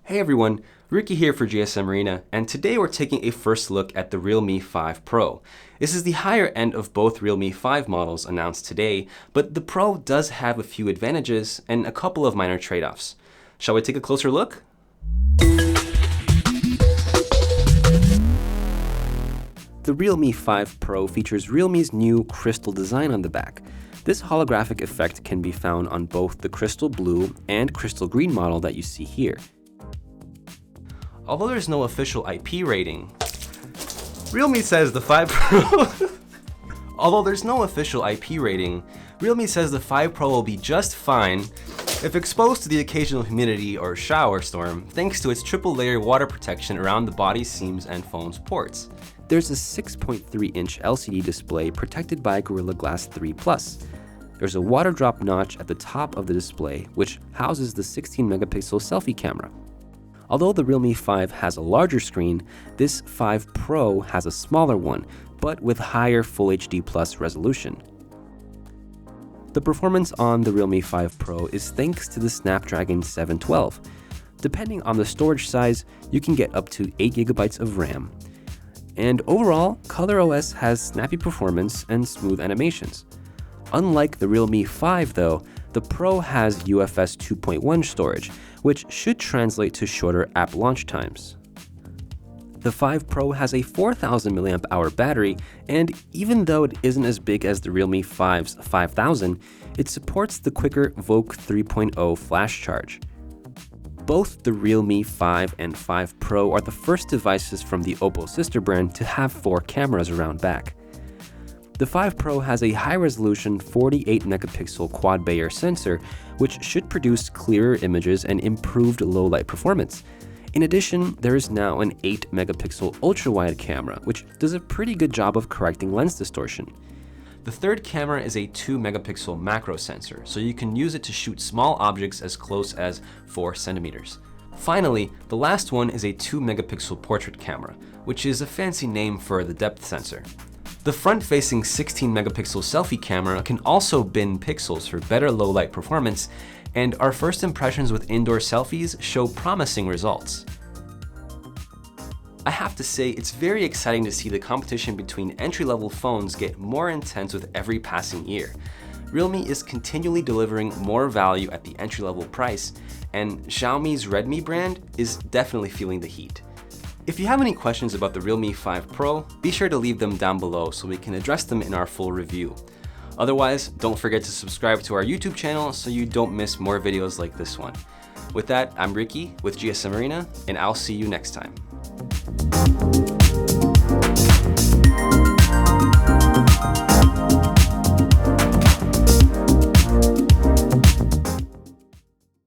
Hey everyone, Ricky here for GSM Arena, and today we're taking a first look at the Realme 5 Pro. This is the higher end of both Realme 5 models announced today, but the Pro does have a few advantages and a couple of minor trade-offs. Shall we take a closer look? The Realme 5 Pro features Realme's new crystal design on the back. This holographic effect can be found on both the crystal blue and crystal green model that you see here. Although there's no official IP rating, Realme says the 5 Pro Although there's no official IP rating, Realme says the 5 Pro will be just fine if exposed to the occasional humidity or shower storm, thanks to its triple-layer water protection around the body seams and phone's ports. There's a 6.3-inch LCD display protected by Gorilla Glass 3 Plus. There's a water drop notch at the top of the display, which houses the 16-megapixel selfie camera. Although the Realme 5 has a larger screen, this 5 Pro has a smaller one, but with higher Full HD Plus resolution. The performance on the Realme 5 Pro is thanks to the Snapdragon 712. Depending on the storage size, you can get up to 8 GB of RAM. And overall, ColorOS has snappy performance and smooth animations. Unlike the Realme 5 though, the Pro has UFS 2.1 storage, which should translate to shorter app launch times. The 5 Pro has a 4000 mAh battery, and even though it isn't as big as the Realme 5's 5000, it supports the quicker VOOC 3.0 flash charge. Both the Realme 5 and 5 Pro are the first devices from the Oppo sister brand to have 4 cameras around back. The 5 Pro has a high-resolution 48-megapixel quad-Bayer sensor, which should produce clearer images and improved low-light performance. In addition, there is now an 8-megapixel ultra-wide camera, which does a pretty good job of correcting lens distortion. The third camera is a 2-megapixel macro sensor, so you can use it to shoot small objects as close as 4 centimeters. Finally, the last one is a 2-megapixel portrait camera, which is a fancy name for the depth sensor. The front-facing 16-megapixel selfie camera can also bin pixels for better low-light performance, and our first impressions with indoor selfies show promising results. I have to say, it's very exciting to see the competition between entry-level phones get more intense with every passing year. Realme is continually delivering more value at the entry-level price, and Xiaomi's Redmi brand is definitely feeling the heat. If you have any questions about the Realme 5 Pro, be sure to leave them down below so we can address them in our full review. Otherwise, don't forget to subscribe to our YouTube channel so you don't miss more videos like this one. With that, I'm Ricky with GSM Arena, and I'll see you next time.